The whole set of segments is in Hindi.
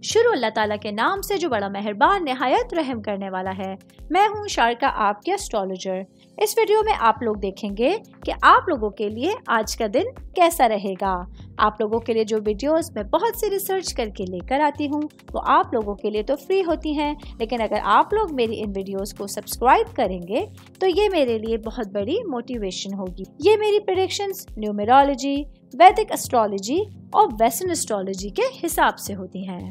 शुरू अल्लाह ताला के नाम से जो बड़ा मेहरबान निहायत रहम करने वाला है। मैं हूँ शारका, आपके एस्ट्रोलॉजर। इस वीडियो में आप लोग देखेंगे कि आप लोगों के लिए आज का दिन कैसा रहेगा। आप लोगों के लिए जो वीडियोस मैं बहुत सी रिसर्च करके लेकर आती हूँ वो आप लोगों के लिए तो फ्री होती हैं, लेकिन अगर आप लोग मेरी इन वीडियोस को सब्सक्राइब करेंगे तो ये मेरे लिए बहुत बड़ी मोटिवेशन होगी। ये मेरी प्रेडिक्शंस न्यूमेरोलॉजी, वैदिक एस्ट्रोलॉजी और वेस्टर्न एस्ट्रोलॉजी के हिसाब से होती हैं।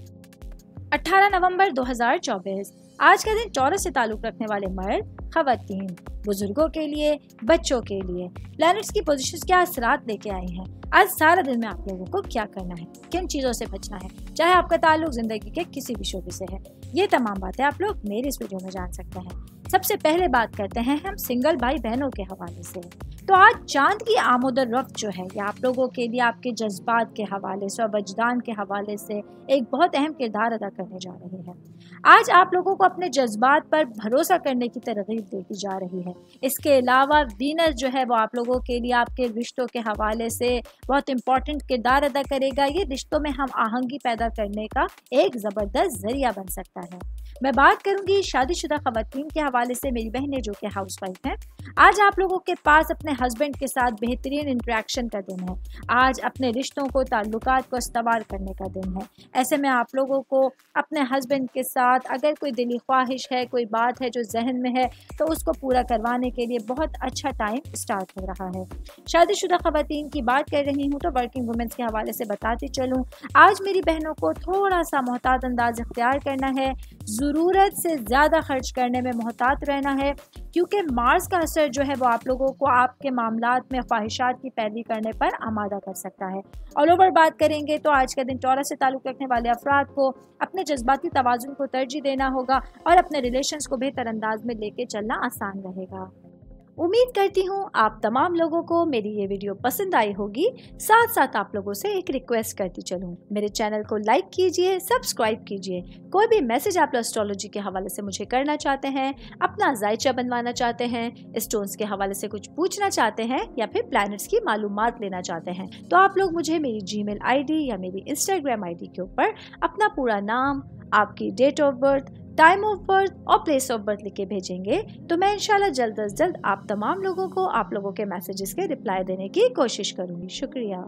18 नवंबर 2024 आज का दिन टॉरस से ताल्लुक रखने वाले मर्द, खवातीन, बुजुर्गों के लिए, बच्चों के लिए प्लैनेट्स की पोजीशंस क्या असरात लेके आई हैं। आज सारा दिन में आप लोगों को क्या करना है, किन चीज़ों से बचना है, चाहे आपका ताल्लुक जिंदगी के किसी भी शोबे से है, ये तमाम बातें आप लोग मेरी इस वीडियो में जान सकते हैं। सबसे पहले बात करते हैं हम सिंगल भाई बहनों के हवाले से। तो आज चांद की आमद और रफ्त जो है ये आप लोगों के लिए आपके जज्बात के हवाले से और वजदान के हवाले से एक बहुत अहम किरदार अदा करने जा रही है। आज आप लोगों को अपने जज्बात पर भरोसा करने की तरगीब देती जा रही है। इसके अलावा वीनस जो है वो आप लोगों के लिए आपके रिश्तों के हवाले से बहुत इंपॉर्टेंट किरदार अदा करेगा। ये रिश्तों में हम आहंगी पैदा करने का एक ज़बरदस्त जरिया बन सकता है। मैं बात करूंगी शादीशुदा खवातीन के हवाले से, मेरी बहनें जो कि हाउसवाइफ हैं। आज आप लोगों के पास अपने हस्बैंड के साथ बेहतरीन इंटरेक्शन का दिन है। आज अपने रिश्तों को, ताल्लुकात को इस्तवार करने का दिन है। ऐसे में आप लोगों को अपने हस्बैंड के साथ अगर कोई दिली ख्वाहिश है, कोई बात है जो जहन में है, तो उसको पूरा करवाने के लिए बहुत अच्छा टाइम स्टार्ट हो रहा है। शादीशुदा खवातीन की बात कर रही हूँ तो वर्किंग वुमेन्स के हवाले से बताती चलूँ, आज मेरी बहनों को थोड़ा सा मोहतात अंदाज इख्तियार करना है, ज़रूरत से ज़्यादा खर्च करने में मोहतात रहना है, क्योंकि मार्स का असर जो है वो आप लोगों को आपके मामलात में ख्वाहिशात की पैरवी करने पर आमादा कर सकता है। ऑल ओवर बात करेंगे तो आज का दिन टॉरस से ताल्लुक़ रखने वाले अफराद को अपने जज्बाती तवाज़ुन को तरजीह देना होगा और अपने रिलेशंस को बेहतर अंदाज में लेके चलना आसान रहेगा। उम्मीद करती हूँ आप तमाम लोगों को मेरी ये वीडियो पसंद आई होगी। साथ साथ आप लोगों से एक रिक्वेस्ट करती चलूँ, मेरे चैनल को लाइक कीजिए, सब्सक्राइब कीजिए। कोई भी मैसेज आप एस्ट्रोलॉजी के हवाले से मुझे करना चाहते हैं, अपना जायचा बनवाना चाहते हैं, स्टोन्स के हवाले से कुछ पूछना चाहते हैं या फिर प्लैनेट्स की मालूमात लेना चाहते हैं, तो आप लोग मुझे मेरी जीमेल आईडी या मेरी इंस्टाग्राम आईडी के ऊपर अपना पूरा नाम, आपकी date of birth, time of birth और प्लेस ऑफ बर्थ लिख के भेजेंगे तो मैं इंशाल्लाह जल्द अज जल्द आप तमाम लोगों को आप लोगों के मैसेजेस के रिप्लाई देने की कोशिश करूंगी। शुक्रिया।